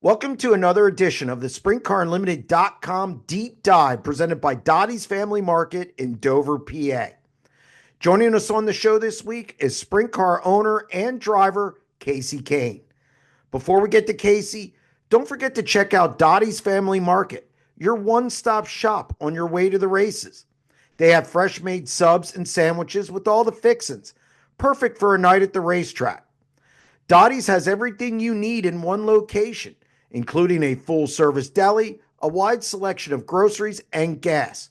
Welcome to another edition of the SprintCarUnlimited.com Deep Dive presented by Dottie's Family Market in Dover, PA. Joining us on the show this week is sprint car owner and driver Kasey Kahne. Before we get to Kasey, don't forget to check out Dottie's Family Market, your one-stop shop on your way to the races. They have fresh made subs and sandwiches with all the fixins, perfect for a night at the racetrack. Dottie's has everything you need in one location, including a full-service deli, a wide selection of groceries, and gas.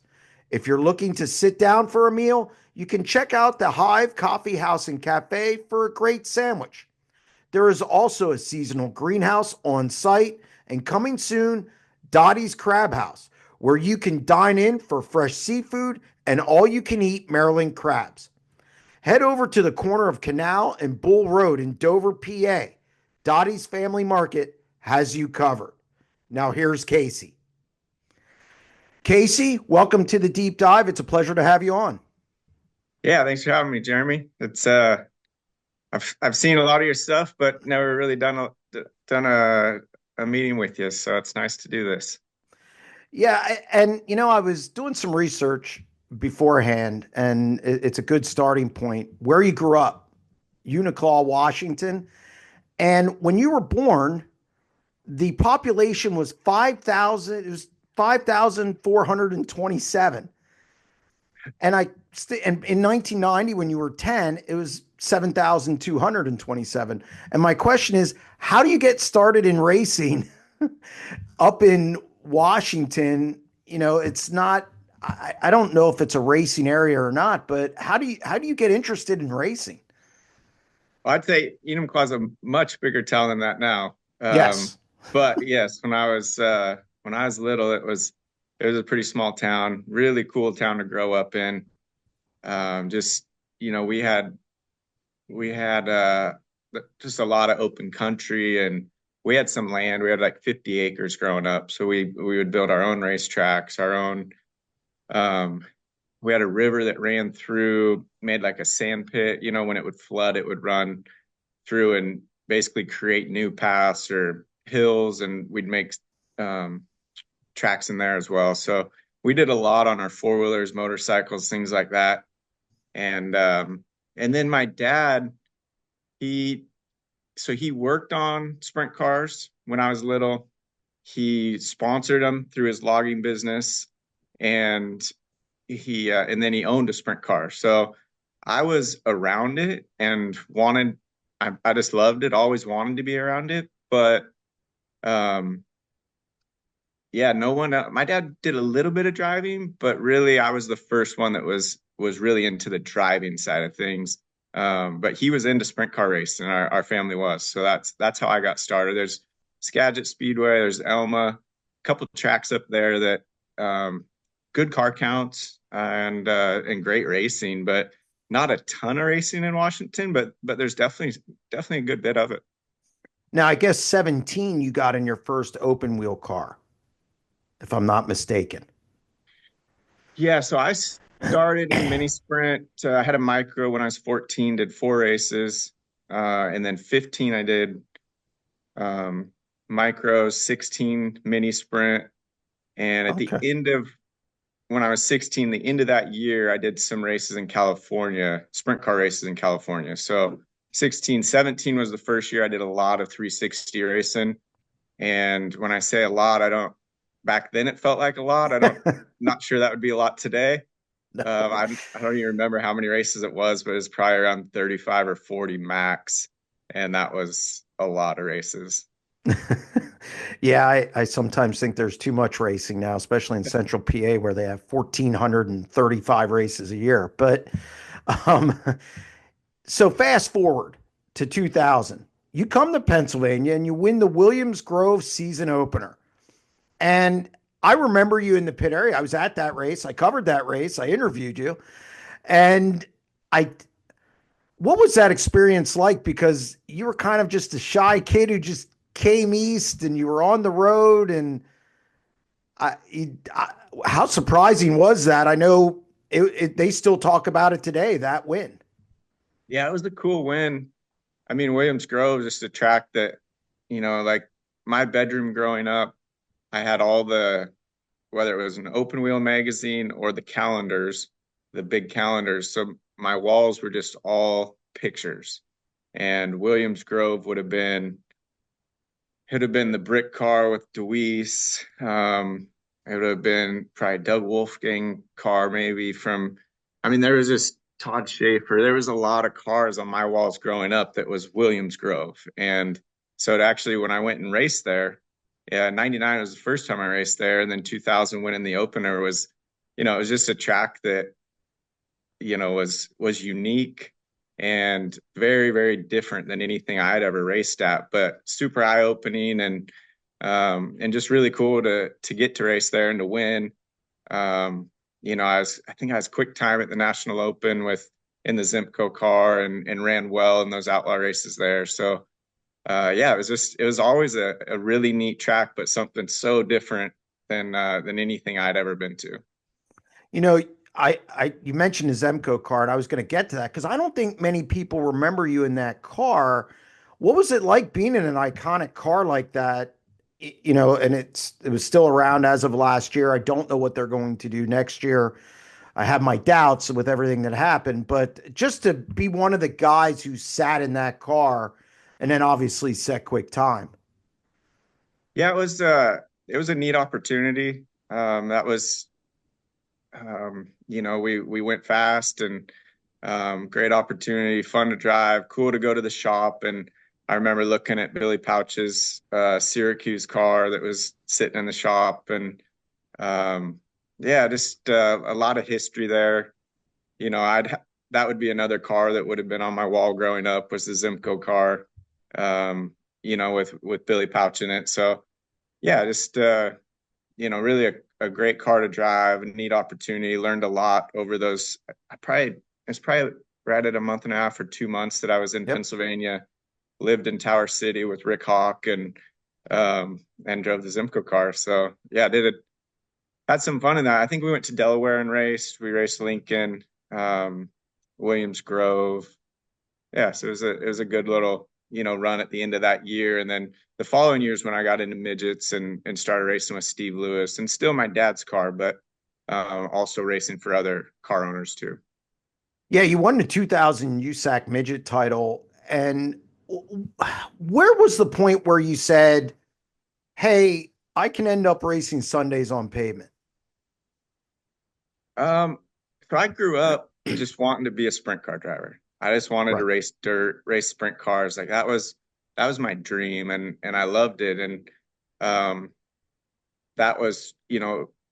If you're looking to sit down for a meal, you can check out the Hive Coffee House and Cafe for a great sandwich. There is also a seasonal greenhouse on site, and coming soon, Dottie's Crab House, where you can dine in for fresh seafood and all-you-can-eat Maryland crabs. Head over to the corner of Canal and Bull Road in Dover, PA. Dottie's Family Market has you covered. Now here's Kasey. Kasey, welcome to the Deep Dive. It's a pleasure to have you on. Yeah, thanks for having me, Jeremy. It's I've seen a lot of your stuff, but never really done a meeting with you, so it's nice to do this. Yeah, and I was doing some research beforehand, and it's a good starting point. Where you grew up, Uniclaw, Washington, and when you were born, the population was 5,000. It was 5,427, and in 1990, when you were 10, it was 7,227. And my question is, how do you get started in racing up in Washington? It's not. I don't know if it's a racing area or not, but how do you get interested in racing? Well, I'd say Enumclaw's a much bigger town than that now. Yes. But yes, when I was little, it was a pretty small town, really cool town to grow up in. Just we had just a lot of open country, and we had some land. We had like 50 acres growing up, so we would build our own racetracks, our own. Um, we had a river that ran through, made like a sand pit. When it would flood, it would run through and basically create new paths or hills, and we'd make um, tracks in there as well. So we did a lot on our four wheelers, motorcycles, things like that. And then my dad, he he worked on sprint cars when I was little. He sponsored them through his logging business, and and then he owned a sprint car. So I was around it and I just loved it, always wanted to be around it. But um, yeah, no one, my dad did a little bit of driving, but really I was the first one that was really into the driving side of things. But he was into sprint car racing, our family was. So that's how I got started. There's Skagit Speedway, there's Elma, a couple of tracks up there that good car counts and great racing, but not a ton of racing in Washington, but there's definitely a good bit of it. Now, I guess 17, you got in your first open wheel car, if I'm not mistaken. Yeah, so I started in mini sprint. I had a micro when I was 14, did four races. And then 15, I did um, micro, 16 mini sprint. And at the Okay. end of when I was 16, the end of that year, I did some races in California, sprint car races in California. So 16, 17 was the first year I did a lot of 360 racing. And when I say a lot, I don't, back then it felt like a lot. Not sure that would be a lot today. I don't even remember how many races it was, but it was probably around 35 or 40 max. And that was a lot of races. Yeah, I sometimes think there's too much racing now, especially in central PA where they have 1,435 races a year. But um, so fast forward to 2000, you come to Pennsylvania and you win the Williams Grove season opener. And I remember you in the pit area. I was at that race. I covered that race. I interviewed you. And I, what was that experience like? Because you were kind of just a shy kid who just came east and you were on the road. And how surprising was that? I know they still talk about it today, that win. Yeah, it was a cool win. I mean, Williams Grove is just a track that, like my bedroom growing up, I had all the, whether it was an open wheel magazine or the calendars, the big calendars. So my walls were just all pictures. And Williams Grove it would have been the brick car with Deweese. It would have been probably Doug Wolfgang car, maybe from, I mean, there was this Todd Schaefer. There was a lot of cars on my walls growing up that was Williams Grove. And so it actually, when I went and raced there, yeah, 99 was the first time I raced there. And then 2000 winning the opener was, it was just a track that, was unique and very, very different than anything I had ever raced at, but super eye-opening and just really cool to get to race there and to win. I think I was quick time at the National Open in the Zimco car and ran well in those outlaw races there. So it was always a really neat track, but something so different than anything I'd ever been to. You know, you mentioned the Zemco car, and I was going to get to that because I don't think many people remember you in that car. What was it like being in an iconic car like that? And it was still around as of last year. I don't know what they're going to do next year. I have my doubts with everything that happened, but just to be one of the guys who sat in that car and then obviously set quick time. Yeah, it was a neat opportunity. That was we went fast and great opportunity, fun to drive, cool to go to the shop. And I remember looking at Billy Pouch's Syracuse car that was sitting in the shop, and just a lot of history there. That would be another car that would have been on my wall growing up, was the Zimco car, with Billy Pouch in it. So yeah, just really a great car to drive, a neat opportunity. Learned a lot over those. It's probably right at a month and a half or 2 months that I was in Yep. Pennsylvania. Lived in Tower City with Rick Hawk and drove the Zimco car. So yeah, had some fun in that. I think we went to Delaware and raced. We raced Lincoln, Williams Grove. Yeah, so it was a good little run at the end of that year, and then the following years when I got into midgets and started racing with Steve Lewis, and still my dad's car, but also racing for other car owners too. Yeah, you won the 2000 USAC midget title. And where was the point where you said, hey, I can end up racing Sundays on pavement? So I grew up just wanting to be a sprint car driver. I just wanted to Right. race dirt, race sprint cars. Like that was my dream, and I loved it. And um, that was,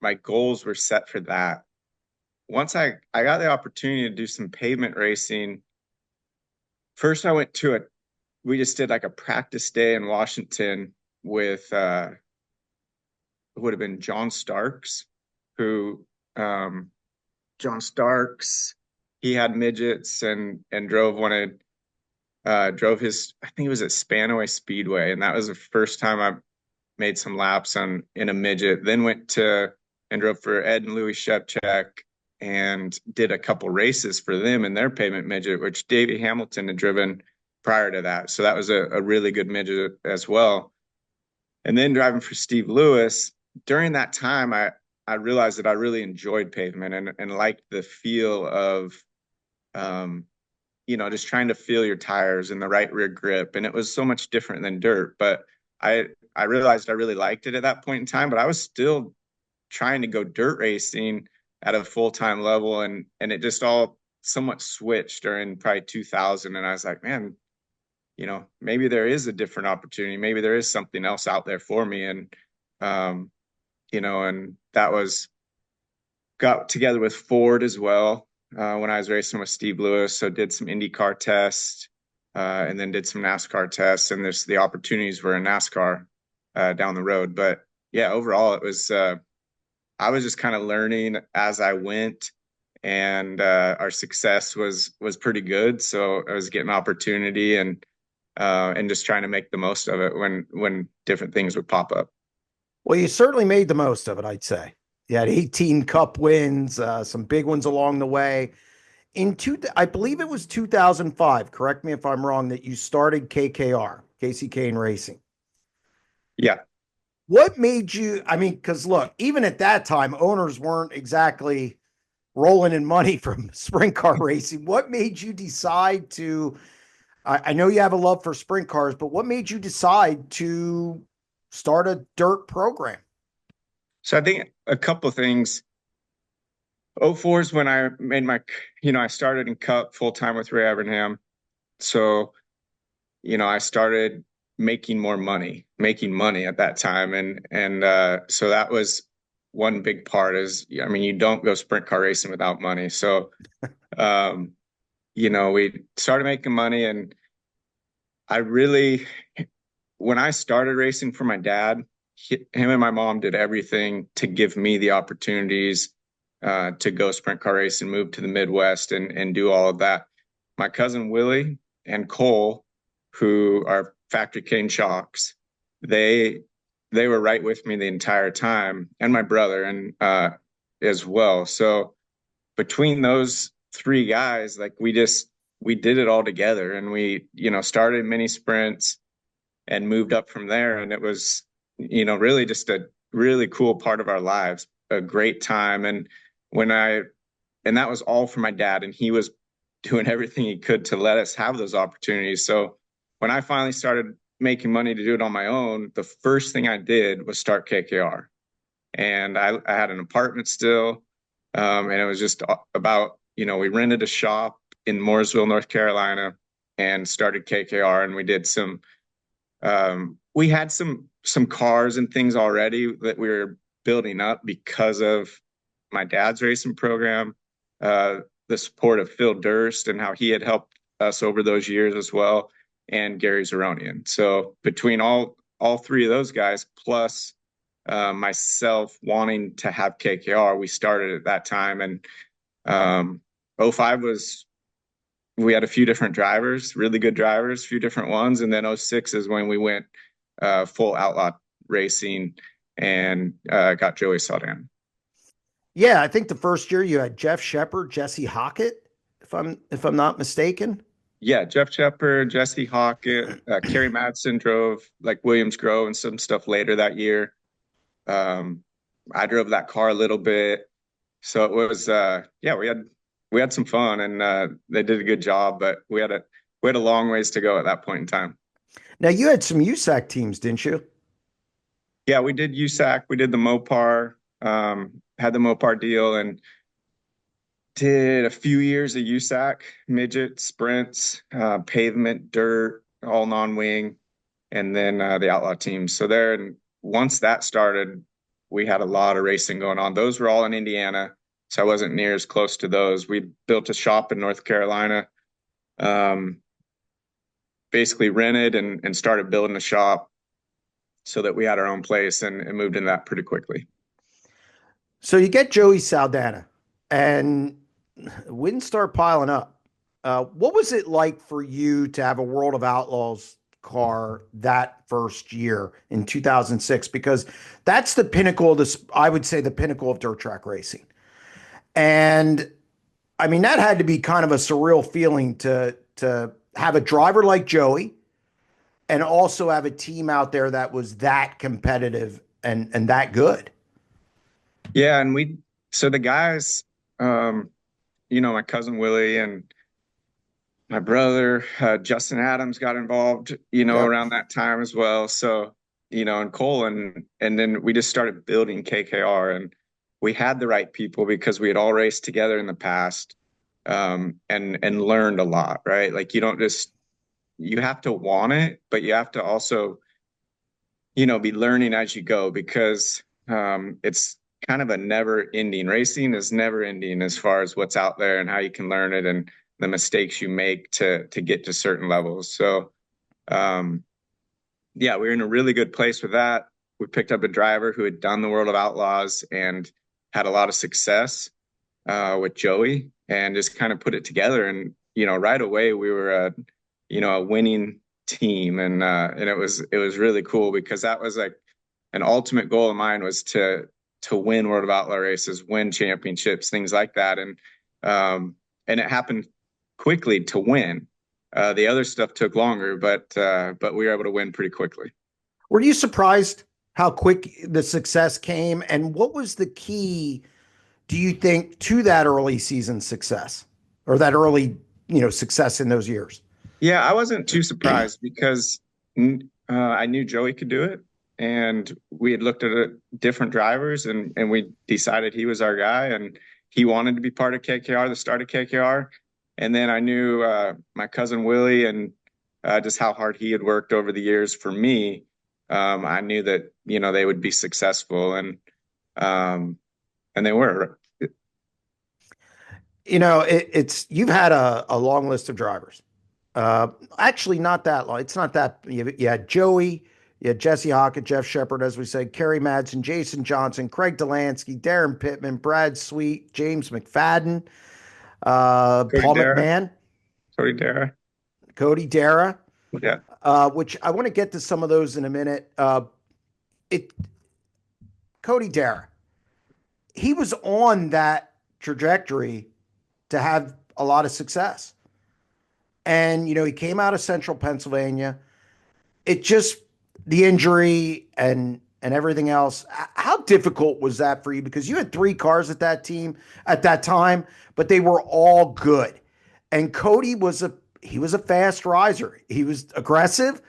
my goals were set for that. Once I got the opportunity to do some pavement racing, first I went to we just did like a practice day in Washington with it would have been John Starks, who um, John Starks, he had midgets and drove his, I think it was at Spanaway Speedway, and that was the first time I made some laps in a midget. Then went to and drove for Ed and Louis Shevchek and did a couple races for them in their pavement midget, which Davey Hamilton had driven prior to that. So that was a really good midget as well. And then driving for Steve Lewis, during that time, I realized that I really enjoyed pavement and liked the feel of, um, just trying to feel your tires and the right rear grip. And it was so much different than dirt. But I realized I really liked it at that point in time, but I was still trying to go dirt racing at a full-time level. And it just all somewhat switched during probably 2000. And I was like, man, maybe there is a different opportunity. Maybe there is something else out there for me. Um, and that was got together with Ford as well when I was racing with Steve Lewis. So did some IndyCar tests and then did some NASCAR tests. And there's the opportunities were in NASCAR down the road. But yeah, overall, it was I was just kind of learning as I went, and our success was pretty good. So I was getting opportunity and just trying to make the most of it when different things would pop up. Well, you certainly made the most of it, I'd say. You had 18 cup wins, some big ones along the way. I believe it was 2005, correct me if I'm wrong, that you started KKR, Kasey Kahne Racing. Yeah. What made you, I mean, because look, even at that time, owners weren't exactly rolling in money from sprint car racing. What made you decide to, I know you have a love for sprint cars, but what made you decide to start a dirt program? So I think a couple things. '04 is when I made my, I started in Cup full time with Ray Evernham. So, I started making money at that time. And so that was one big part is, I mean, you don't go sprint car racing without money. So, um, we started making money and I really, when I started racing for my dad, him and my mom did everything to give me the opportunities to go sprint car race and move to the Midwest and do all of that. My cousin Willie and Cole, who are factory cane shocks, they they were right with me the entire time, and my brother and as well. So between those three guys, like we did it all together, and we started mini sprints and moved up from there. And it was, really just a really cool part of our lives, a great time. And when I, and that was all for my dad. And he was doing everything he could to let us have those opportunities. So when I finally started making money to do it on my own, the first thing I did was start KKR. And I had an apartment still. And it was just about, we rented a shop in Mooresville, North Carolina, and started KKR. And we did we had some cars and things already that we were building up because of my dad's racing program, the support of Phil Durst and how he had helped us over those years as well, and Gary Zeronian. So between all three of those guys, plus myself wanting to have KKR, we started at that time. And '05 was we had a few different drivers, really good drivers, a few different ones. And then '06 is when we went full outlaw racing and got Joey Saldana. Yeah, I think the first year you had Jeff Shepard, Jesse Hockett, if I'm not mistaken. Yeah, Jeff Shepard, Jesse Hockett, Kerry Madsen drove like Williams Grove and some stuff later that year. Um, I drove that car a little bit. So it was yeah, we had some fun and they did a good job, but we had a long ways to go at that point in time. Now you had some USAC teams, didn't you? Yeah, we did USAC, we did the Mopar, had the Mopar deal and did a few years of USAC, midget, sprints, pavement, dirt, all non-wing, and then the outlaw teams. So there, and once that started, we had a lot of racing going on. Those were all in Indiana, so I wasn't near as close to those. We built a shop in North Carolina, um, basically rented and started building a shop so that we had our own place and moved into that pretty quickly. So you get Joey Saldana, and wins start piling up. What was it like for you to have a World of Outlaws car that first year in 2006? Because that's the pinnacle of this, I would say, the pinnacle of dirt track racing. And I mean, that had to be kind of a surreal feeling to have a driver like Joey and also have a team out there that was that competitive and that good. Yeah, and so the guys, um, my cousin Willie and my brother, Justin Adams got involved, Yep. around that time as well. So, and Cole and then we just started building KKR and we had the right people because we had all raced together in the past, and learned a lot, right? Like you have to want it, but you have to also, be learning as you go because it's kind of a never ending. Racing is never ending as far as what's out there and how you can learn it and the mistakes you make to get to certain levels. So um, yeah, we were in a really good place with that. We picked up a driver who had done the World of Outlaws and had a lot of success with Joey and just kind of put it together. And right away we were a winning team, and it was really cool because that was like an ultimate goal of mine was to win World of Outlaw races, win championships, things like that, and it happened quickly to win. The other stuff took longer, but we were able to win pretty quickly. Were you surprised how quick the success came? And what was the key, do you think, to that early season success or that early, success in those years? Yeah, I wasn't too surprised because I knew Joey could do it, and we had looked at different drivers, and we decided he was our guy, and he wanted to be part of KKR, the start of KKR. And then I knew my cousin Willie and just how hard he had worked over the years for me. I knew that they would be successful, um, and they were. It's you've had a long list of drivers. Actually, not that long. It's not that. You had Joey, you had Jesse Hockett, Jeff Shepard, as we said, Kerry Madsen, Jason Johnson, Craig Delansky, Daryn Pittman, Brad Sweet, James McFadden, Cody Paul Dara, McMahon, Cody Dara. Cody Dara, Yeah. which I want to get to some of those in a minute. It Cody Dara, he was on that trajectory to have a lot of success. And, he came out of central Pennsylvania. It just, the injury and everything else. How difficult was that for you? Because you had three cars at that team at that time, but they were all good. And Cody he was a fast riser. He was aggressive,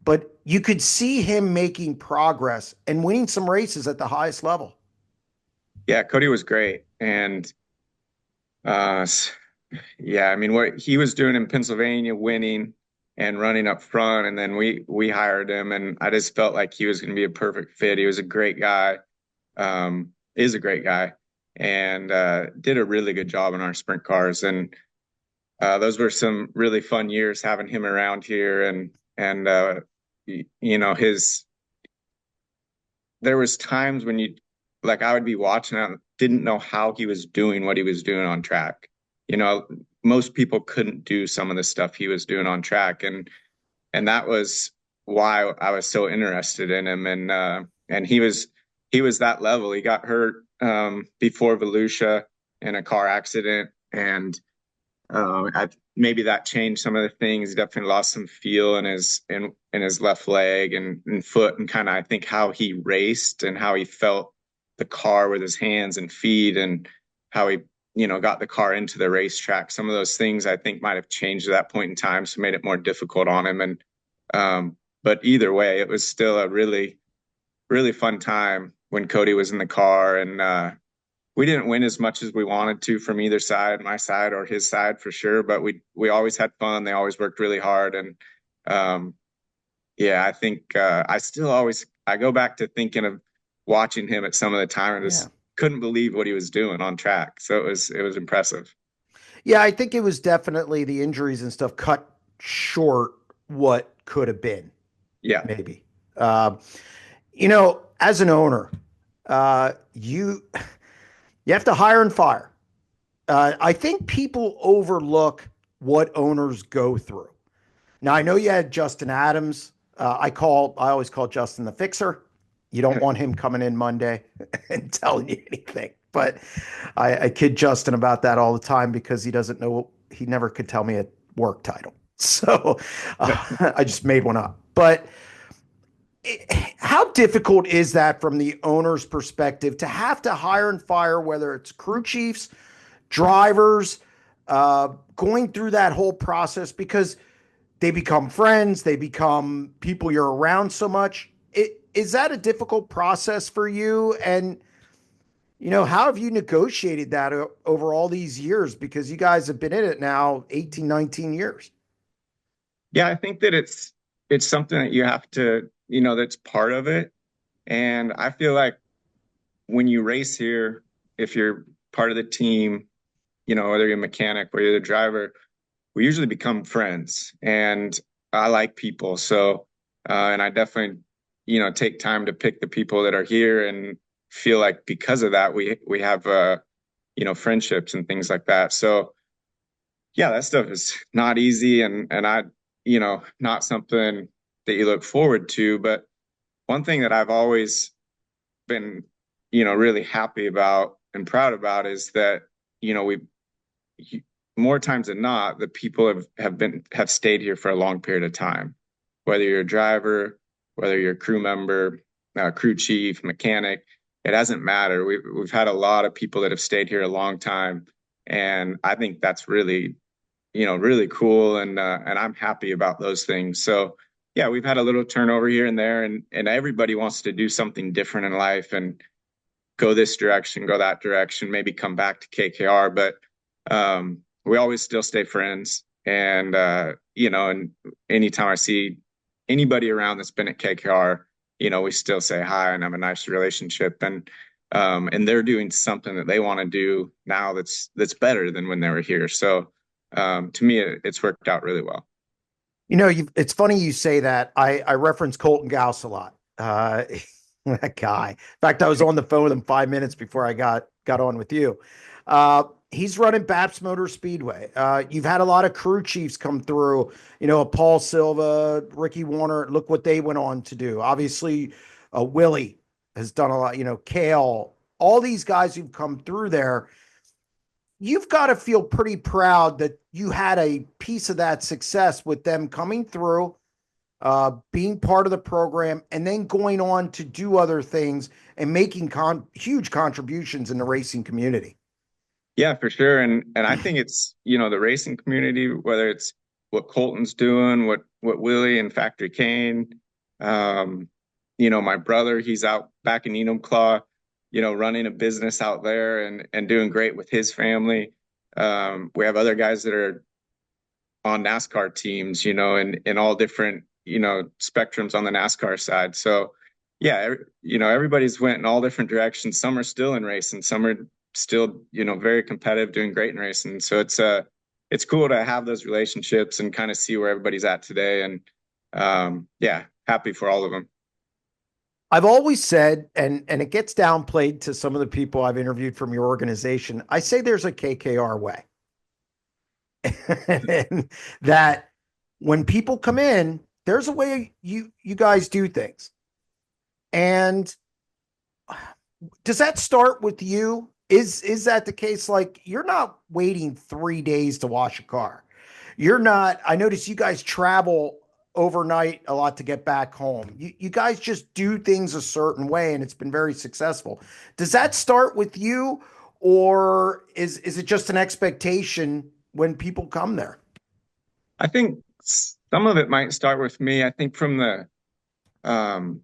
but you could see him making progress and winning some races at the highest level. Yeah, Cody was great. And uh yeah, I mean what he was doing in Pennsylvania, winning and running up front, and then we hired him, and I just felt like he was going to be a perfect fit. He was a great guy, is a great guy, and did a really good job in our sprint cars. And those were some really fun years having him around here, and his there was times when like I would be watching and didn't know how he was doing what he was doing on track. You know, most people couldn't do some of the stuff he was doing on track, and that was why I was so interested in him. And he was that level. He got hurt before Volusia in a car accident, and maybe that changed some of the things. He definitely lost some feel in his left leg and foot, and kind of I think how he raced and how he felt the car with his hands and feet, and how he got the car into the racetrack. Some of those things I think might have changed at that point in time, so made it more difficult on him. And but either way, it was still a really really fun time when Cody was in the car, and we didn't win as much as we wanted to from either side, my side or his side for sure, but we always had fun. They always worked really hard. And um, yeah, I think I go back to thinking of watching him at some of the time and Yeah. just couldn't believe what he was doing on track. So it was impressive. Yeah, I think it was definitely the injuries and stuff cut short what could have been, Yeah. maybe. Um, as an owner, you have to hire and fire. I think people overlook what owners go through. Now, I know you had Justin Adams. I always call Justin the fixer. You don't want him coming in Monday and telling you anything. But I kid Justin about that all the time because he doesn't know, he never could tell me a work title. So I just made one up. But how difficult is that from the owner's perspective to have to hire and fire, whether it's crew chiefs, drivers, going through that whole process because they become friends, they become people you're around so much. Is that a difficult process for you? And, how have you negotiated that over all these years? Because you guys have been in it now 18, 19 years. Yeah, I think that it's something that you have to, that's part of it. And I feel like when you race here, if you're part of the team, whether you're a mechanic or you're the driver, we usually become friends. And I like people. So, and I definitely, take time to pick the people that are here, and feel like because of that, we have, friendships and things like that. So yeah, that stuff is not easy, and not something that you look forward to. But one thing that I've always been, really happy about and proud about is that, we more times than not, the people have stayed here for a long period of time. Whether you're a driver, whether you're a crew member, crew chief, mechanic, it doesn't matter. We've had a lot of people that have stayed here a long time, and I think that's really, really cool, and I'm happy about those things. So yeah, we've had a little turnover here and there, and everybody wants to do something different in life and go this direction, go that direction, maybe come back to KKR, but we always still stay friends. And and anytime I see anybody around that's been at KKR, we still say hi and have a nice relationship. And they're doing something that they want to do now that's better than when they were here. So to me, it's worked out really well. It's funny you say that. I reference Colton Gauss a lot. That guy. In fact, I was on the phone with him 5 minutes before I got on with you. He's running Baps Motor Speedway. You've had a lot of crew chiefs come through, Paul Silva, Ricky Warner. Look what they went on to do. Obviously, Willie has done a lot, Kale, all these guys who've come through there. You've got to feel pretty proud that you had a piece of that success with them coming through, being part of the program, and then going on to do other things and making huge contributions in the racing community. Yeah, for sure. And I think it's, the racing community, whether it's what Colton's doing, what Willie and Factory Kane, my brother, he's out back in Enumclaw, running a business out there and doing great with his family. We have other guys that are on NASCAR teams, in all different, spectrums on the NASCAR side. So yeah, everybody's went in all different directions. Some are still in racing, some are still, very competitive, doing great in racing. So it's cool to have those relationships and kind of see where everybody's at today. And yeah, happy for all of them. I've always said, and it gets downplayed to some of the people I've interviewed from your organization, I say there's a KKR way. And that when people come in, there's a way you guys do things. And does that start with you? Is that the case? Like, you're not waiting 3 days to wash a car. You're not. I notice you guys travel overnight a lot to get back home. You guys just do things a certain way, and it's been very successful. Does that start with you, or is it just an expectation when people come there? I think some of it might start with me. I think from the, um,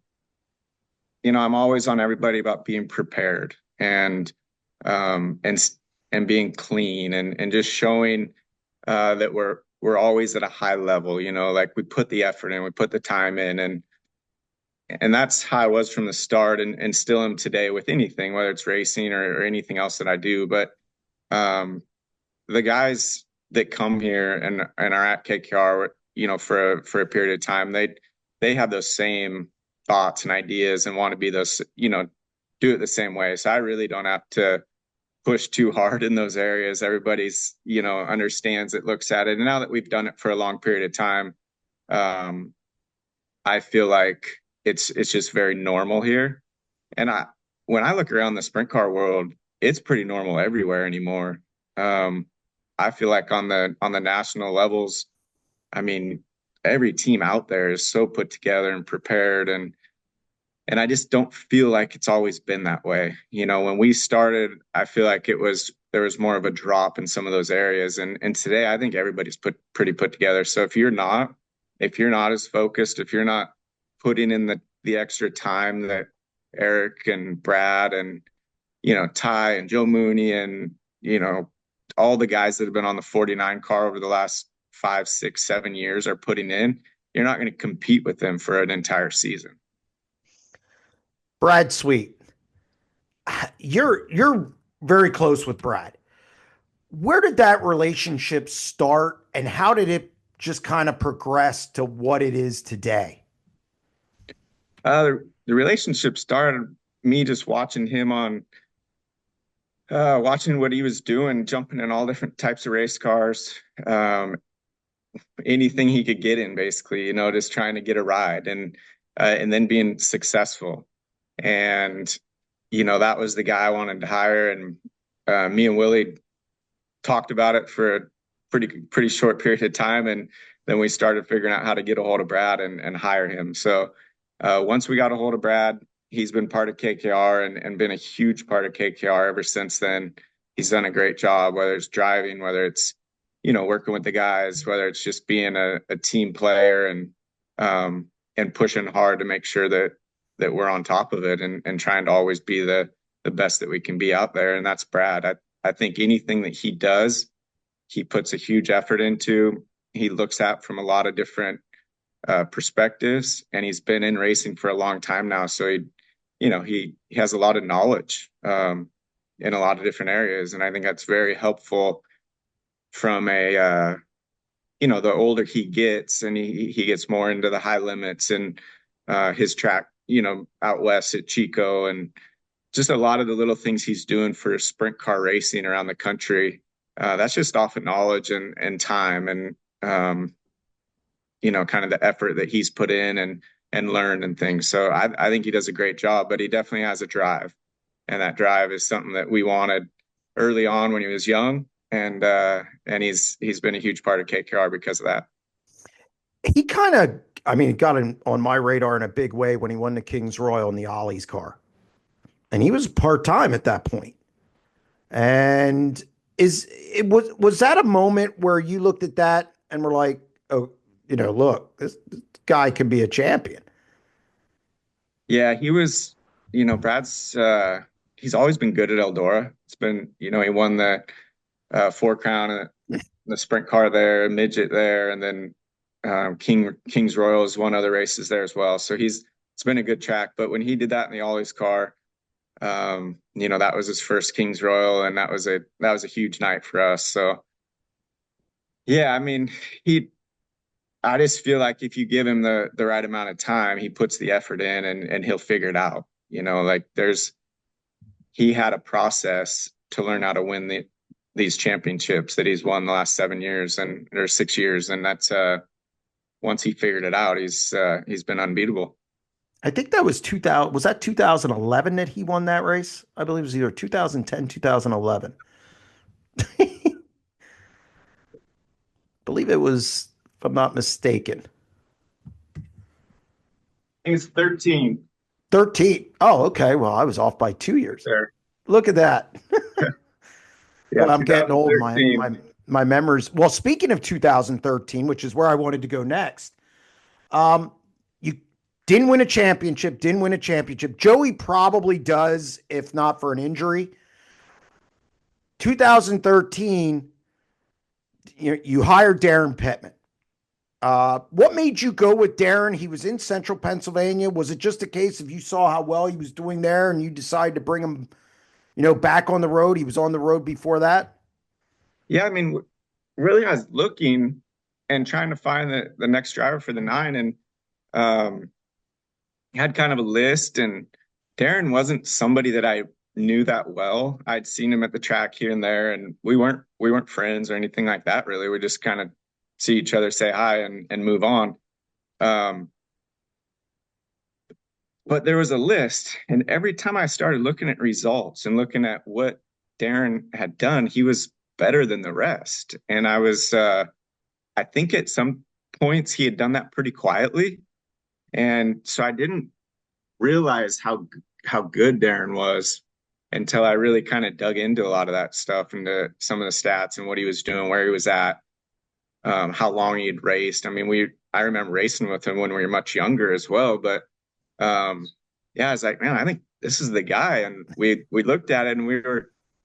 I'm always on everybody about being prepared um, and and being clean and just showing that we're always at a high level. Like we put the effort in, we put the time in, and that's how I was from the start, and still am today with anything, whether it's racing or anything else that I do. But um, the guys that come here and are at KKR, for a period of time, they have those same thoughts and ideas and want to be those, do it the same way. So I really don't have to push too hard in those areas. Everybody's, understands it, looks at it. And now that we've done it for a long period of time, um, I feel like it's just very normal here. And when I look around the sprint car world, it's pretty normal everywhere anymore. Um, I feel like on the national levels, I mean, every team out there is so put together and prepared, and I just don't feel like it's always been that way. When we started, I feel like there was more of a drop in some of those areas, and today I think everybody's pretty put together. So if you're not as focused, if you're not putting in the extra time that Eric and Brad and Ty and Joe Mooney and all the guys that have been on the 49 car over the last 5, 6, 7 years are putting in, you're not going to compete with them for an entire season. Brad Sweet, you're very close with Brad. Where did that relationship start, and how did it just kind of progress to what it is today? The relationship started me just watching him watching what he was doing, jumping in all different types of race cars, anything he could get in, basically, just trying to get a ride and then being successful. And, that was the guy I wanted to hire. And me and Willie talked about it for a pretty short period of time. And then we started figuring out how to get a hold of Brad and hire him. So Once we got a hold of Brad, he's been part of KKR and been a huge part of KKR ever since then. He's done a great job, whether it's driving, whether it's, working with the guys, whether it's just being a team player and pushing hard to make sure that we're on top of it and trying to always be the best that we can be out there. And that's Brad. I think anything that he does, he puts a huge effort into. He looks at from a lot of different perspectives, and he's been in racing for a long time now. So he has a lot of knowledge in a lot of different areas, and I think that's very helpful from the older he gets, and he gets more into the high limits and his track, out west at Chico, and just a lot of the little things he's doing for sprint car racing around the country. That's just off of knowledge and time and kind of the effort that he's put in and learned and things. So I think he does a great job, but he definitely has a drive, and that drive is something that we wanted early on when he was young, and he's been a huge part of KKR because of that. He kind of, I mean, got on my radar in a big way when he won the King's Royal in the Ollie's car, and he was part-time at that point. And was that a moment where you looked at that and were like, oh, look, this guy can be a champion? Yeah, he was, Brad's, he's always been good at Eldora. It's been, he won the Four Crown, the sprint car there, midget there, and then King's Royal is one other races there as well. So it's been a good track. But when he did that in the Ollie's car, that was his first King's Royal, and that was a huge night for us. So yeah, I mean, I just feel like if you give him the right amount of time, he puts the effort in and he'll figure it out. Like he had a process to learn how to win these championships that he's won the last 7 years or 6 years. And that's, once he figured it out, he's been unbeatable. I think that was 2000. Was that 2011 that he won that race? I believe it was either 2010, 2011. Believe it was, if I'm not mistaken. He's 13. 13. Oh, okay. Well, I was off by 2 years. There. Look at that. Yeah, But I'm getting old. My memories. Well, speaking of 2013, which is where I wanted to go next, you didn't win a championship. Joey probably does, if not for an injury. 2013, you hired Daryn Pittman. What made you go with Daryn? He was in Central Pennsylvania. Was it just a case of you saw how well he was doing there and you decided to bring him, back on the road? He was on the road before that. Yeah, I mean, really, I was looking and trying to find the next driver for the 9, and had kind of a list. And Daryn wasn't somebody that I knew that well. I'd seen him at the track here and there, and we weren't friends or anything like that. Really, we just kind of see each other, say hi, and move on. But there was a list, and every time I started looking at results and looking at what Daryn had done, he was better than the rest. And I think at some points he had done that pretty quietly. And so I didn't realize how good Daryn was until I really kind of dug into a lot of that stuff, into some of the stats and what he was doing, where he was at, how long he had raced. I mean, I remember racing with him when we were much younger as well. But yeah, I was like, man, I think this is the guy. And we looked at it, and we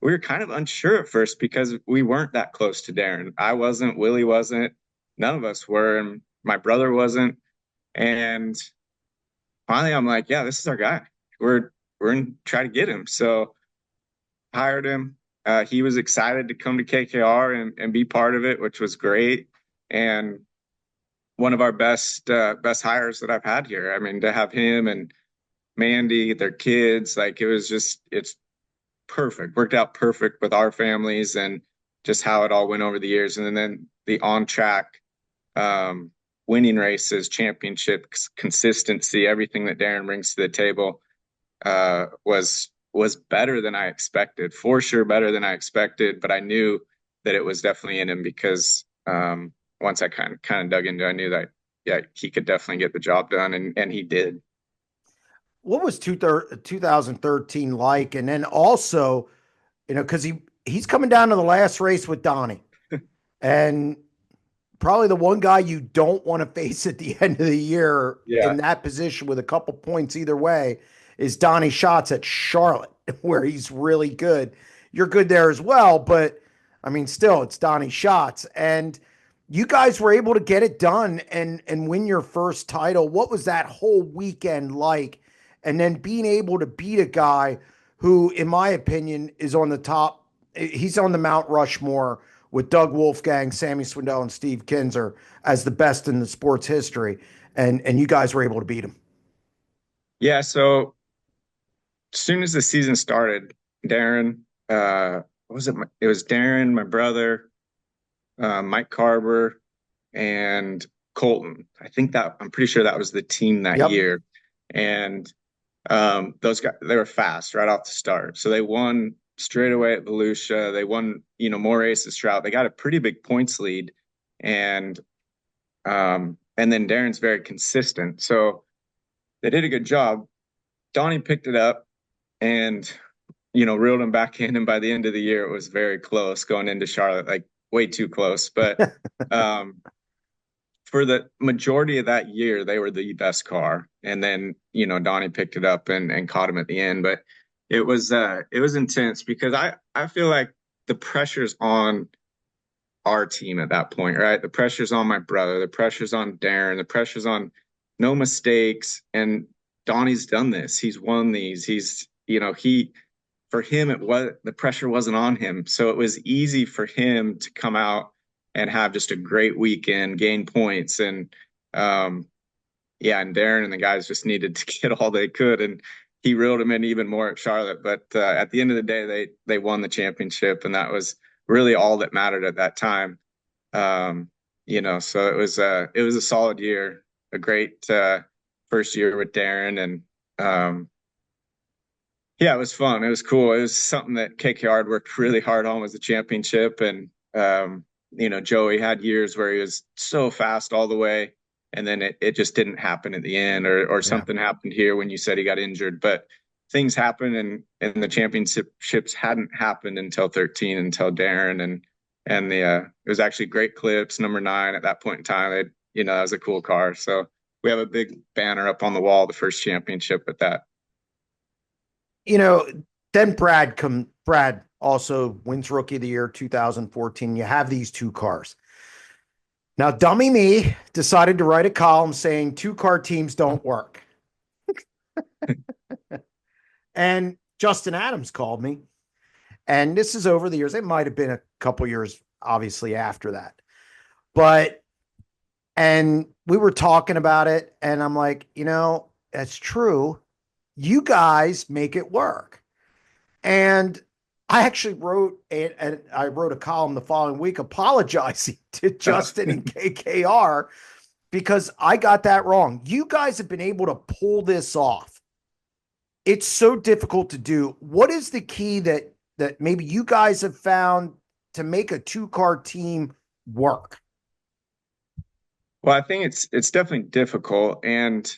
were kind of unsure at first because we weren't that close to Daryn. I wasn't, Willie wasn't, none of us were, and my brother wasn't. And finally, I'm like, yeah, this is our guy. We're going to try to get him. So hired him. He was excited to come to KKR and be part of it, which was great. And one of our best hires that I've had here. I mean, to have him and Mandy, their kids, like it's perfect. Worked out perfect with our families and just how it all went over the years. And then the on track winning races, championships, consistency, everything that Daryn brings to the table was better than I expected. For sure, better than I expected. But I knew that it was definitely in him because once I kind of dug into it, I knew that, yeah, he could definitely get the job done, and he did. what was 2013 like? And then also, because he's coming down to the last race with Donnie, and probably the one guy you don't want to face at the end of the year Yeah. in that position with a couple points either way is Donnie Schatz at Charlotte, where he's really good. You're good there as well, but I mean, still, it's Donnie Schatz. And you guys were able to get it done and win your first title. What was that whole weekend like? And then being able to beat a guy who, in my opinion, is on the top. He's on the Mount Rushmore with Doug Wolfgang, Sammy Swindell, and Steve Kinzer as the best in the sports history. And you guys were able to beat him. Yeah. So as soon as the season started, Daryn, what was it? It was Daryn, my brother, Mike Carver, and Colton. I'm pretty sure that was the team that Yep. year. And those guys, they were fast right off the start. So they won straight away at Volusia. They won, more races throughout. They got a pretty big points lead. And then Darren's very consistent. So they did a good job. Donnie picked it up and, reeled him back in. And by the end of the year, it was very close going into Charlotte, like way too close. But for the majority of that year, they were the best car. And then, Donnie picked it up and caught him at the end. But it was intense because I feel like the pressure's on our team at that point, right? The pressure's on my brother, the pressure's on Daryn, the pressure's on no mistakes. And Donnie's done this. He's won these. For him, the pressure wasn't on him. So it was easy for him to come out and have just a great weekend, gain points. And and Daryn and the guys just needed to get all they could. And he reeled him in even more at Charlotte. But at the end of the day, they won the championship. And that was really all that mattered at that time. So it was a solid year, a great first year with Daryn. And it was fun. It was cool. It was something that KKR had worked really hard on, was the championship. And, Joey had years where he was so fast all the way. And then it just didn't happen at the end, or something happened here when you said he got injured. But things happened, and the championships hadn't happened until 13, until Daryn. And it was actually Great Clips, number 9 at that point in time. That was a cool car. So we have a big banner up on the wall, the first championship with that. Then Brad also wins Rookie of the Year 2014. You have these two cars. Now, dummy me decided to write a column saying 2-car teams don't work. And Justin Adams called me. And this is over the years. It might have been a couple years, obviously, after that. And we were talking about it. And I'm like, that's true. You guys make it work. And I actually wrote a column the following week apologizing to Justin and KKR because I got that wrong. You guys have been able to pull this off. It's so difficult to do. What is the key that maybe you guys have found to make a 2-car team work? Well, I think it's definitely difficult, and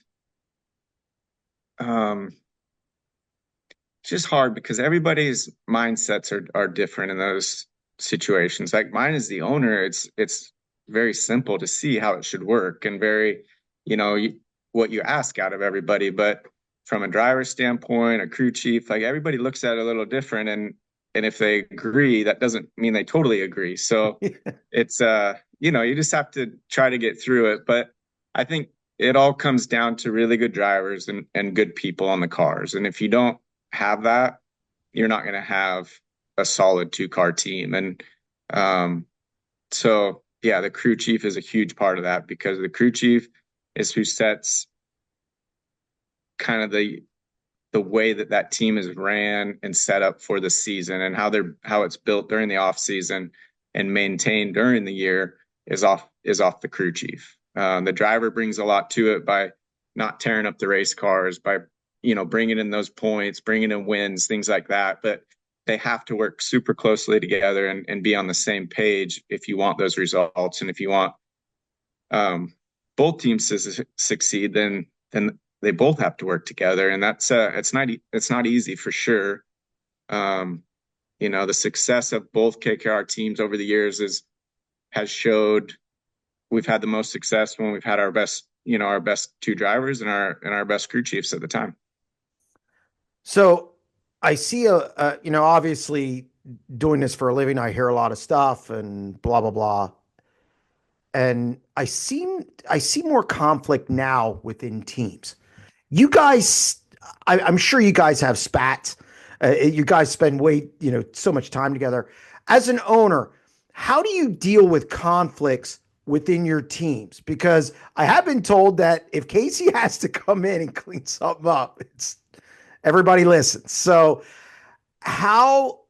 it's just hard because everybody's mindsets are different in those situations. Like mine as the owner, it's very simple to see how it should work, and very, what you ask out of everybody. But from a driver standpoint, a crew chief, like everybody looks at it a little different, and if they agree, that doesn't mean they totally agree. So it's you just have to try to get through it. But I think it all comes down to really good drivers and good people on the cars. And if you don't have that, you're not going to have a solid 2-car team. And the crew chief is a huge part of that, because the crew chief is who sets kind of the way that team is ran and set up for the season, and how it's built during the off season and maintained during the year is off the crew chief. The driver brings a lot to it by not tearing up the race cars, by bringing in those points, bringing in wins, things like that. But they have to work super closely together and be on the same page if you want those results. And if you want both teams to succeed, then they both have to work together, and that's it's not easy for sure. Um, the success of both KKR teams over the years is has showed we've had the most success when we've had our best two drivers and our best crew chiefs at the time. So I see obviously doing this for a living, I hear a lot of stuff and blah blah blah. And I see more conflict now within teams. You guys, I'm sure you guys have spats. You guys spend so much time together. As an owner, how do you deal with conflicts within your teams? Because I have been told that if Kasey has to come in and clean something up, it's everybody listens. So how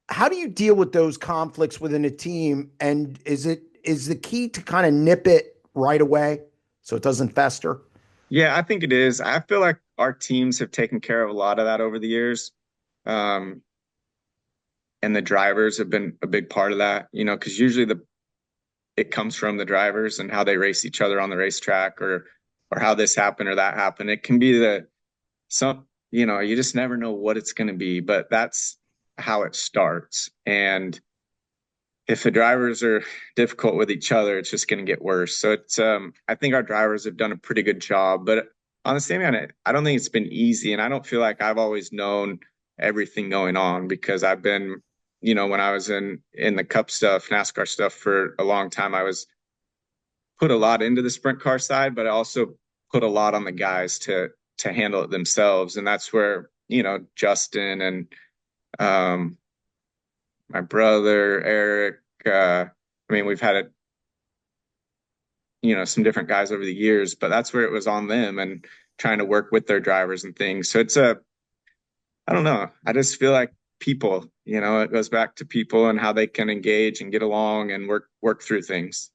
how do you deal with those conflicts within a team? And is the key to kind of nip it right away so it doesn't fester? Yeah, I think it is. I feel like our teams have taken care of a lot of that over the years. Um, and the drivers have been a big part of that, because usually it comes from the drivers and how they race each other on the racetrack, or how this happened or that happened. It can be you just never know what it's going to be, but that's how it starts. And if the drivers are difficult with each other, it's just going to get worse. So I think our drivers have done a pretty good job, but on the same hand, I don't think it's been easy. And I don't feel like I've always known everything going on, because I've been, when I was in the cup stuff, NASCAR stuff for a long time, I was put a lot into the sprint car side, but I also put a lot on the guys to handle it themselves. And that's where, Justin and um, my brother, Eric, we've had some different guys over the years, but that's where it was on them and trying to work with their drivers and things. So I don't know. I just feel like people, it goes back to people and how they can engage and get along and work through things.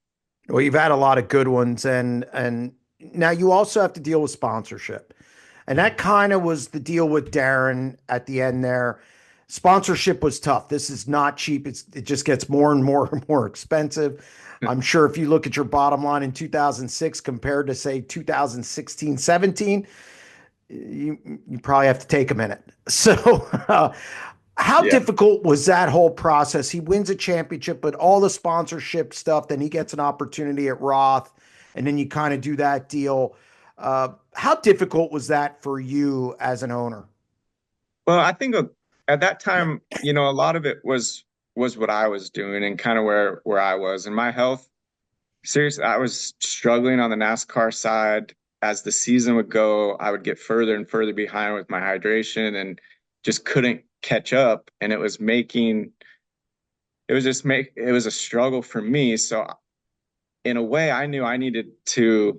Well, you've had a lot of good ones, and now you also have to deal with sponsorship. And that kind of was the deal with Daryn at the end there. Sponsorship was tough. This is not cheap. It just gets more and more and more expensive. I'm sure if you look at your bottom line in 2006 compared to say 2016, 17, you probably have to take a minute. So, how Yeah. difficult was that whole process? He wins a championship, but all the sponsorship stuff, then he gets an opportunity at Roth, and then you kind of do that deal. How difficult was that for you as an owner? Well, I think at that time, a lot of it was what I was doing and kind of where I was, and my health. Seriously, I was struggling on the NASCAR side. As the season would go, I would get further and further behind with my hydration and just couldn't catch up. And it was a struggle for me. So in a way, I knew I needed to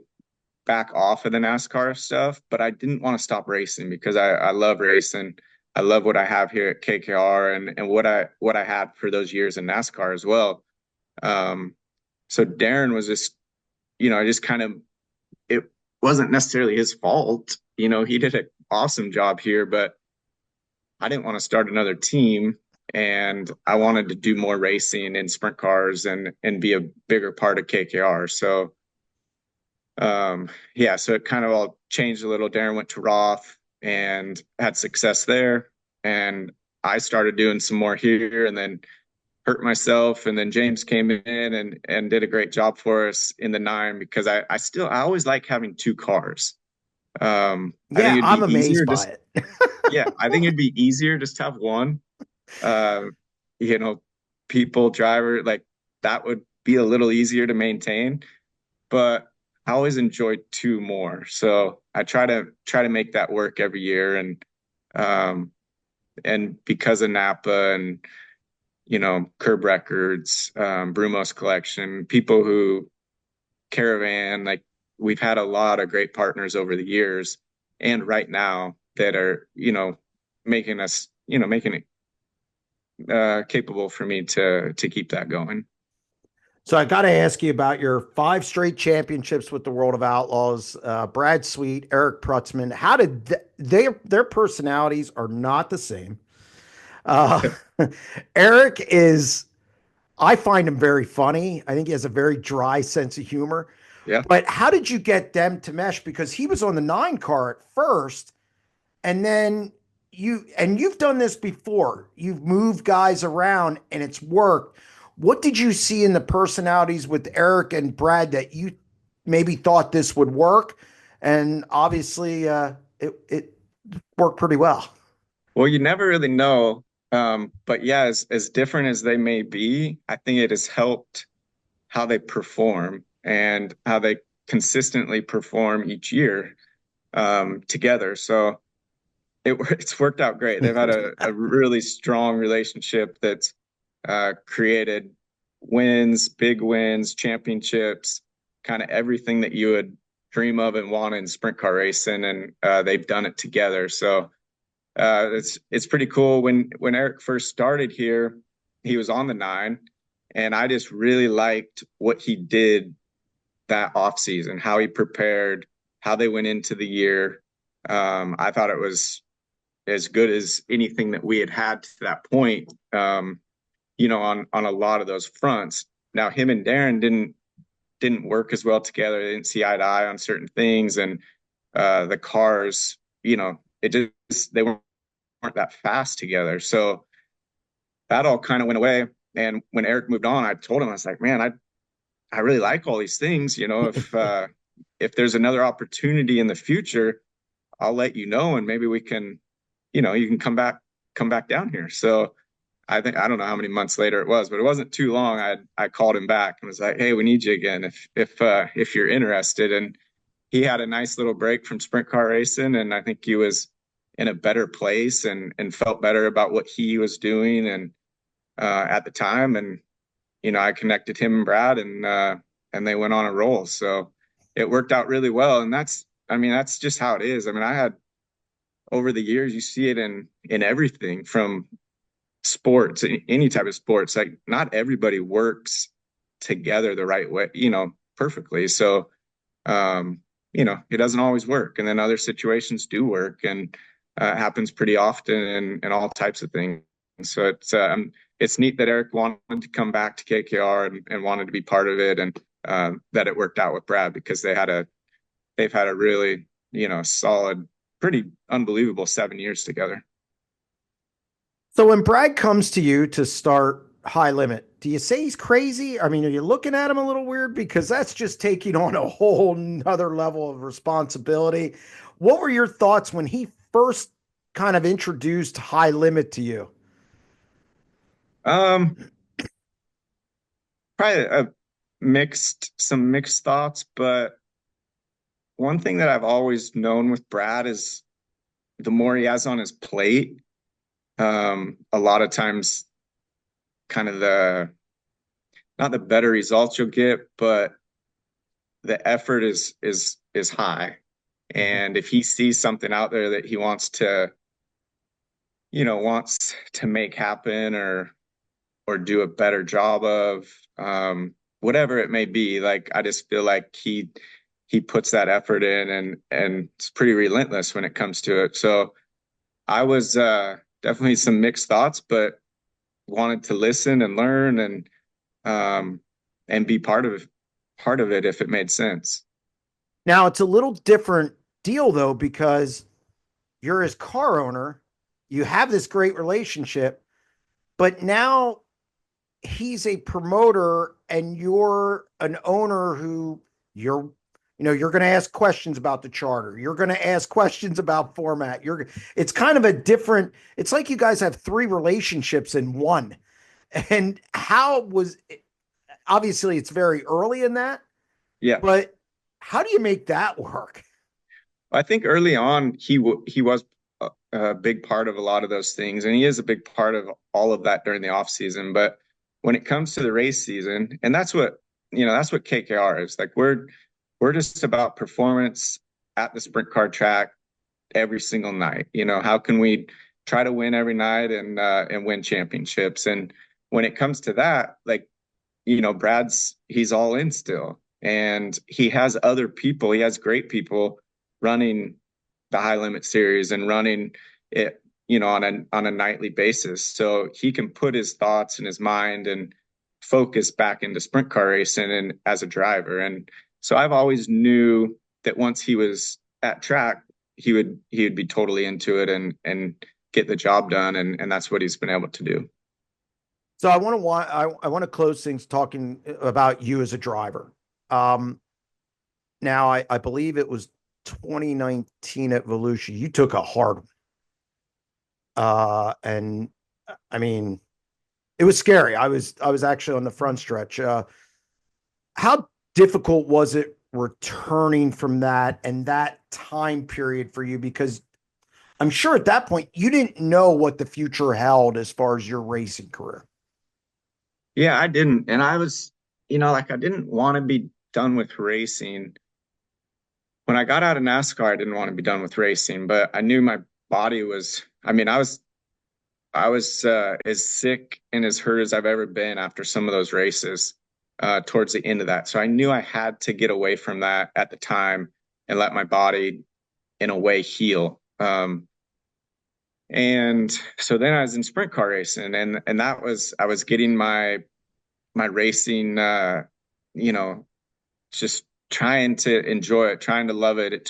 back off of the NASCAR stuff, but I didn't want to stop racing because I love racing. I love what I have here at KKR and what I had for those years in NASCAR as well. Um, so Daryn was just, I just kind of, it wasn't necessarily his fault. He did an awesome job here, but I didn't want to start another team, and I wanted to do more racing in sprint cars and be a bigger part of KKR. So yeah, so it kind of all changed a little. Daryn went to Roth and had success there, and I started doing some more here, and then hurt myself, and then James came in and did a great job for us in the nine, because I always like having two cars. I think Yeah, it'd I'm be amazed easier by just it. yeah, I think it'd be easier just to have one. Uh, you know, people, driver, like that would be a little easier to maintain, but I always enjoyed two more. So I try to make that work every year, um and because of Napa and Curb Records, Brumos Collection, people who Caravan, like we've had a lot of great partners over the years and right now that are, making us, making it capable for me to keep that going. So I got to ask you about your five straight championships with the World of Outlaws. Brad Sweet, Eric Prutzman. How did their personalities are not the same? Uh, Eric is, I find him very funny. I think he has a very dry sense of humor. Yeah. But how did you get them to mesh? Because he was on the 9 car at first, and then you've done this before. You've moved guys around and it's worked. What did you see in the personalities with Eric and Brad that you maybe thought this would work? And obviously, it worked pretty well. Well, you never really know. But yeah, as different as they may be, I think it has helped how they perform and how they consistently perform each year together. So it's worked out great. They've had a really strong relationship that's created wins, big wins, championships, kind of everything that you would dream of and want in sprint car racing, and they've done it together. So it's pretty cool. When Eric first started here, he was on the 9, and I just really liked what he did that off season, how he prepared, how they went into the year. I thought it was as good as anything that we had to that point. On a lot of those fronts. Now him and Daryn didn't work as well together. They didn't see eye to eye on certain things, and the cars, it just they weren't that fast together. So that all kind of went away. And when Eric moved on, I told him, I was like, man, I really like all these things. If there's another opportunity in the future, I'll let you know, and maybe we can, you can come back down here. So I don't know how many months later it was, but it wasn't too long. I called him back and was like, "Hey, we need you again if you're interested." And he had a nice little break from sprint car racing, and I think he was in a better place and felt better about what he was doing and at the time. And I connected him and Brad, and they went on a roll. So it worked out really well. And that's just how it is. I mean, I had over the years, you see it in everything from sports, any type of sports. Like not everybody works together the right way, perfectly. So, it doesn't always work. And then other situations do work, and happens pretty often in all types of things. So it's neat that Eric wanted to come back to KKR and wanted to be part of it, and that it worked out with Brad, because they've had a really, solid, pretty unbelievable 7 years together. So when Brad comes to you to start High Limit, do you say he's crazy? I mean, are you looking at him a little weird? Because that's just taking on a whole nother level of responsibility. What were your thoughts when he first kind of introduced High Limit to you? Um, Probably some mixed thoughts, but one thing that I've always known with Brad is the more he has on his plate, a lot of times kind of not the better results you'll get, but the effort is high. And if he sees something out there that he wants to make happen or do a better job of, whatever it may be, like I just feel like he puts that effort in, and it's pretty relentless when it comes to it. So I was definitely some mixed thoughts, but wanted to listen and learn and be part of it if it made sense. Now, it's a little different deal, though, because you're his car owner. You have this great relationship, but now he's a promoter and you're an owner who you're going to ask questions about the charter. You're going to ask questions about format. It's kind of a different, it's like you guys have three relationships in one. And how was, obviously it's very early in that, Yeah. but how do you make that work? I think early on he was a big part of a lot of those things, and he is a big part of all of that during the off season. But when it comes to the race season, and that's what KKR is like. We're just about performance at the sprint car track every single night. How can we try to win every night and win championships? And when it comes to that, like he's all in still, and he has other people. He has great people running the High Limit Series and running it, on a nightly basis. So he can put his thoughts and his mind and focus back into sprint car racing and as a driver. And So I've always knew that once he was at track, he would be totally into it and get the job done, and that's what he's been able to do. So I want to close things talking about you as a driver. Um, Now I believe it was 2019 at Volusia. You took a hard one. And I mean, it was scary. I was actually on the front stretch. How difficult was it returning from that and that time period for you? Because I'm sure at that point you didn't know what the future held as far as your racing career. Yeah, I didn't. And I was, like I didn't want to be done with racing. When I got out of NASCAR, I didn't want to be done with racing, but I knew my body was, I was as sick and as hurt as I've ever been after some of those races towards the end of that. So I knew I had to get away from that at the time and let my body, in a way, heal. And so then I was in sprint car racing, and that was I was getting my racing, you know, just trying to enjoy it, trying to love it. It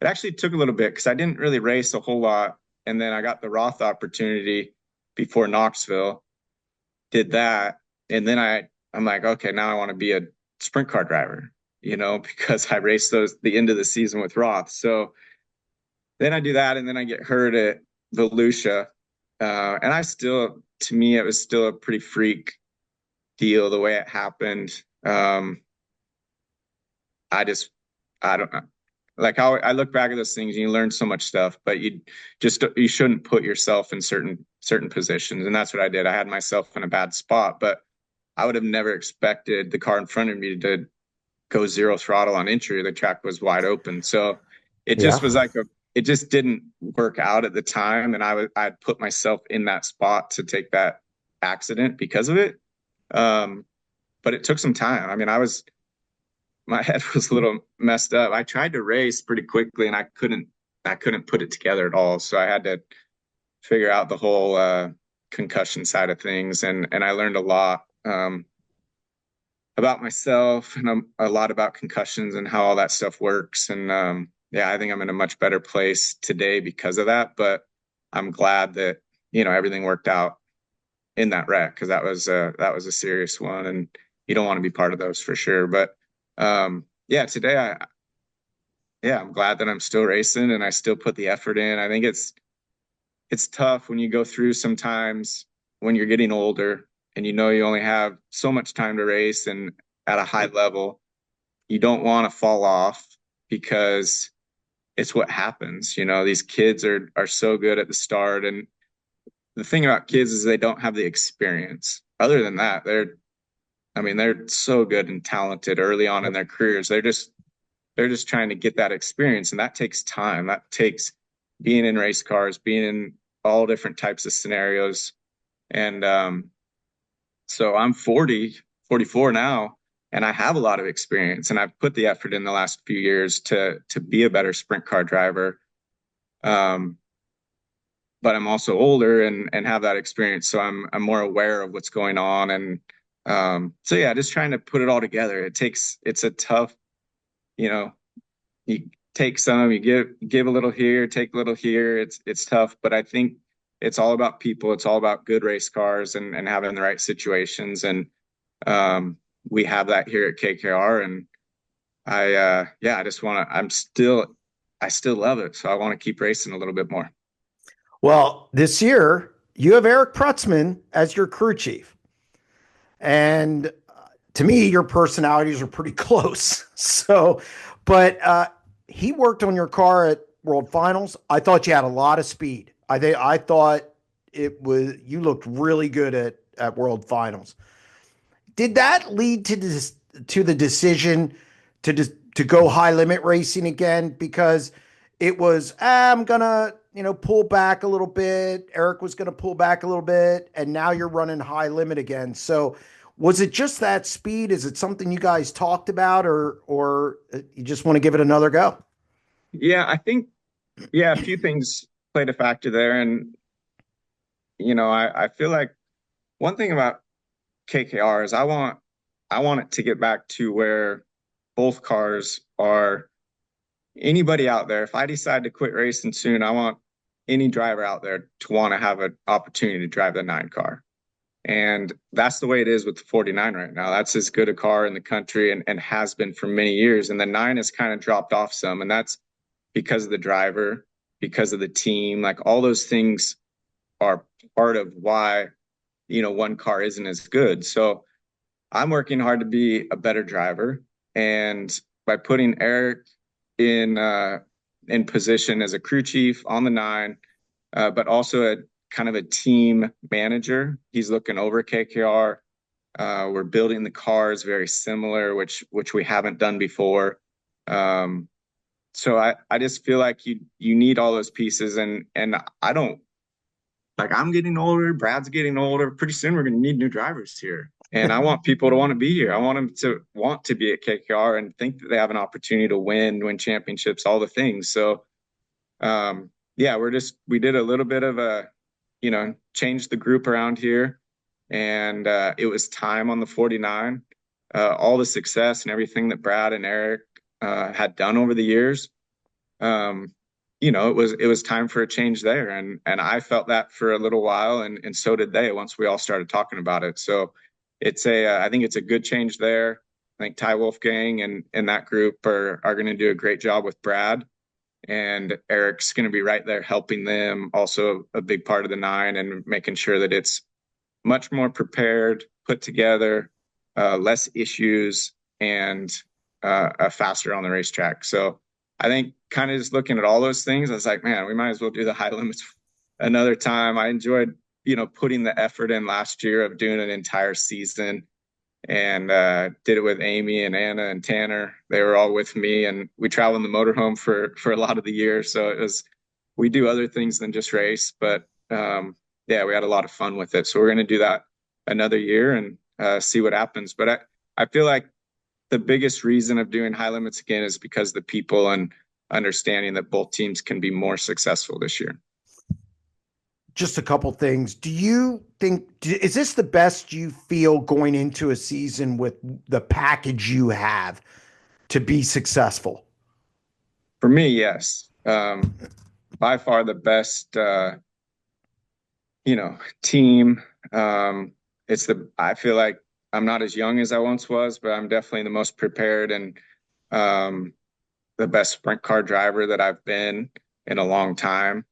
actually took a little bit because I didn't really race a whole lot, and then I got the Roth opportunity before Knoxville, did that, and then I'm like, okay, now I want to be a sprint car driver, because I raced the end of the season with Roth. So then I do that, and then I get hurt at Volusia, and to me, it was still a pretty freak deal the way it happened. I just, I don't like how I look back at those things and you learn so much stuff, but you shouldn't put yourself in certain positions, and that's what I did. I had myself in a bad spot, but I would have never expected the car in front of me to go zero throttle on entry. The track was wide open, so it just Yeah. was it just didn't work out at the time, and I'd put myself in that spot to take that accident because of it. Um, but it took some time. I mean, my head was a little messed up. I tried to race pretty quickly and I couldn't put it together at all. So I had to figure out the whole concussion side of things, and I learned a lot about myself and a lot about concussions and how all that stuff works. And yeah, I think I'm in a much better place today because of that. But I'm glad that everything worked out in that wreck, because that was a serious one, and you don't want to be part of those for sure. But yeah, today I'm glad that I'm still racing and I still put the effort in. I think it's tough when you go through sometimes when you're getting older and you only have so much time to race and at a high level. You don't want to fall off because it's what happens. These kids are so good at the start, and the thing about kids is they don't have the experience. Other than that, they're so good and talented early on in their careers. They're just trying to get that experience, and that takes time. That takes being in race cars, being in all different types of scenarios. And so I'm 40, 44 now, and I have a lot of experience, and I've put the effort in the last few years to be a better sprint car driver. Um, but I'm also older and have that experience, so I'm more aware of what's going on. And so yeah, just trying to put it all together. It's a tough, you know, you take some, you give a little here, take a little here. It's tough, but I think it's all about people. It's all about good race cars and having the right situations. And we have that here at KKR. And yeah, I still love it. So I want to keep racing a little bit more. Well, this year you have Eric Prutzman as your crew chief. And to me, your personalities are pretty close. So, but he worked on your car at World Finals. I thought you had a lot of speed. I thought you looked really good at World Finals. Did that lead to the decision to go high limit racing again? Because it was I'm gonna pull back a little bit. Eric was gonna pull back a little bit, and now you're running high limit again. So was it just that speed? Is it something you guys talked about, or you just want to give it another go? Yeah, I think a few things played a factor there. And I feel like one thing about KKR is I want it to get back to where both cars are anybody out there. If I decide to quit racing soon, I want any driver out there to want to have an opportunity to drive the 9 car. And that's the way it is with the 49 right now. That's as good a car in the country and has been for many years. And the 9 has kind of dropped off some. And that's because of the driver, because of the team. Like all those things are part of why, one car isn't as good. So I'm working hard to be a better driver. And by putting Eric in position as a crew chief on the 9, but also a kind of a team manager. He's looking over KKR. We're building the cars very similar, which we haven't done before. So I just feel like you need all those pieces, and I don't like I'm getting older, Brad's getting older. Pretty soon we're going to need new drivers here. And I want people to want to be here. I want them to want to be at KKR and think that they have an opportunity to win championships, all the things. So, yeah, we did a little bit of a, change the group around here. And it was time on the 49. All the success and everything that Brad and Eric had done over the years. It was time for a change there. And I felt that for a little while, and so did they once we all started talking about it. So I think it's a good change there. I think Ty Wolfgang and that group are going to do a great job with Brad, and Eric's going to be right there helping them. Also a big part of the 9 and making sure that it's much more prepared, put together, less issues, and faster on the racetrack. So I think kind of just looking at all those things, I was like, man, we might as well do the high limits another time. I enjoyed, putting the effort in last year of doing an entire season, and did it with Amy and Anna and Tanner. They were all with me, and we traveled in the motorhome for a lot of the year. So we do other things than just race, but yeah, we had a lot of fun with it. So we're going to do that another year and see what happens. But I feel like the biggest reason of doing high limits again is because the people and understanding that both teams can be more successful this year. Just a couple things. Do you think, is this the best you feel going into a season with the package you have to be successful? For me, yes. By far the best, team. I feel like I'm not as young as I once was, but I'm definitely the most prepared and the best sprint car driver that I've been in a long time,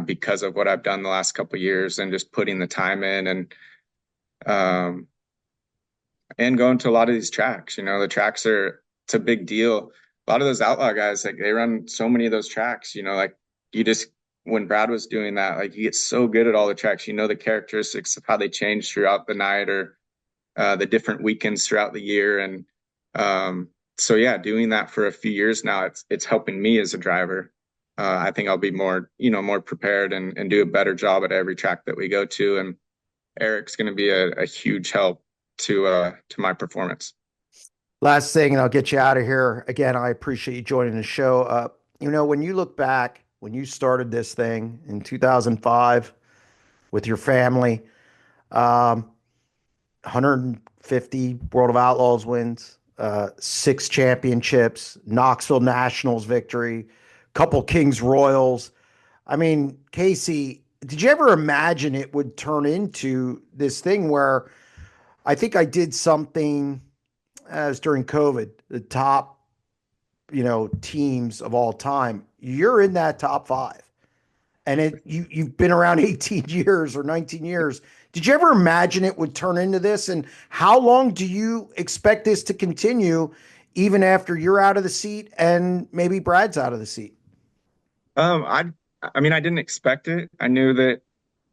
because of what I've done the last couple of years and just putting the time in and going to a lot of these tracks. The tracks it's a big deal. A lot of those outlaw guys, like they run so many of those tracks, like when Brad was doing that, like you get so good at all the tracks, the characteristics of how they change throughout the night or the different weekends throughout the year. And so yeah, doing that for a few years now, it's helping me as a driver. I think I'll be more prepared and do a better job at every track that we go to. And Eric's going to be a huge help to my performance. Last thing, and I'll get you out of here. Again, I appreciate you joining the show. When you look back, when you started this thing in 2005 with your family, 150 World of Outlaws wins, 6 championships, Knoxville Nationals victory, couple Kings Royals. I mean, Kasey, did you ever imagine it would turn into this thing where I think I did something as during COVID, the top, teams of all time, you're in that top 5. And you've been around 18 years or 19 years. Did you ever imagine it would turn into this? And how long do you expect this to continue even after you're out of the seat and maybe Brad's out of the seat? I mean, I didn't expect it. I knew that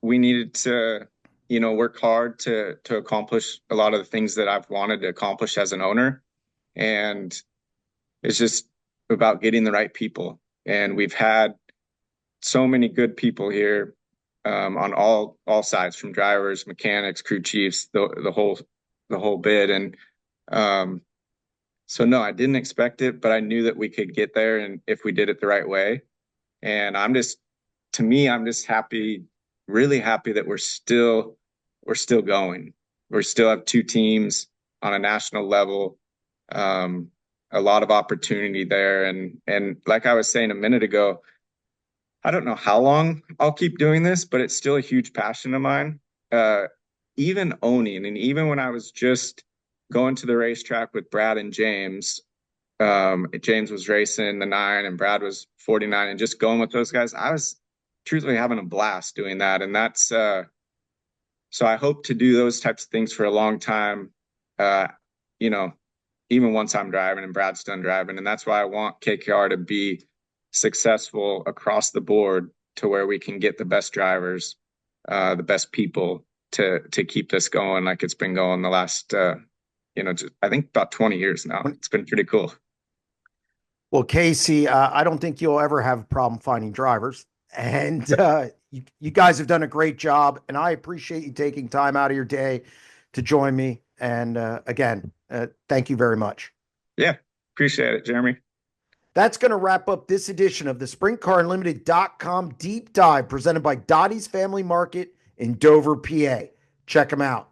we needed to, work hard to accomplish a lot of the things that I've wanted to accomplish as an owner. And it's just about getting the right people. And we've had so many good people here, on all sides, from drivers, mechanics, crew chiefs, the whole bit. And so no, I didn't expect it, but I knew that we could get there, and if we did it the right way. And I'm just happy, really happy that we're still going. We still have 2 teams on a national level. a lot of opportunity there. And like I was saying a minute ago, I don't know how long I'll keep doing this, but it's still a huge passion of mine. Uh, even owning, and even when I was just going to the racetrack with Brad and James, James was racing the 9 and Brad was 49, and just going with those guys, I was truthfully having a blast doing that. And that's so I hope to do those types of things for a long time. Uh, you know, even once I'm driving and Brad's done driving. And that's why I want KKR to be successful across the board to where we can get the best drivers, the best people to keep this going like it's been going the last I think about 20 years now. It's been pretty cool. Well, Kasey, I don't think you'll ever have a problem finding drivers. And you guys have done a great job. And I appreciate you taking time out of your day to join me. And again, thank you very much. Yeah, appreciate it, Jeremy. That's going to wrap up this edition of the SprintCarUnlimited.com deep dive presented by Dottie's Family Market in Dover, PA. Check them out.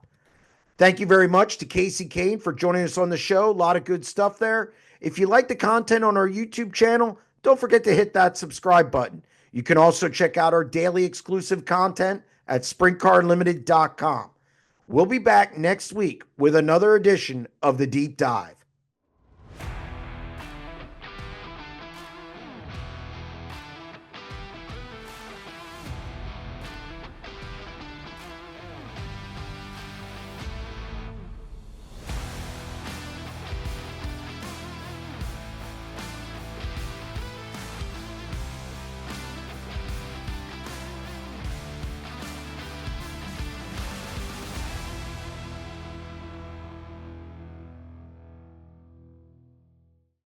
Thank you very much to Kasey Kahne for joining us on the show. A lot of good stuff there. If you like the content on our YouTube channel, don't forget to hit that subscribe button. You can also check out our daily exclusive content at SprintCarUnlimited.com. We'll be back next week with another edition of the Deep Dive.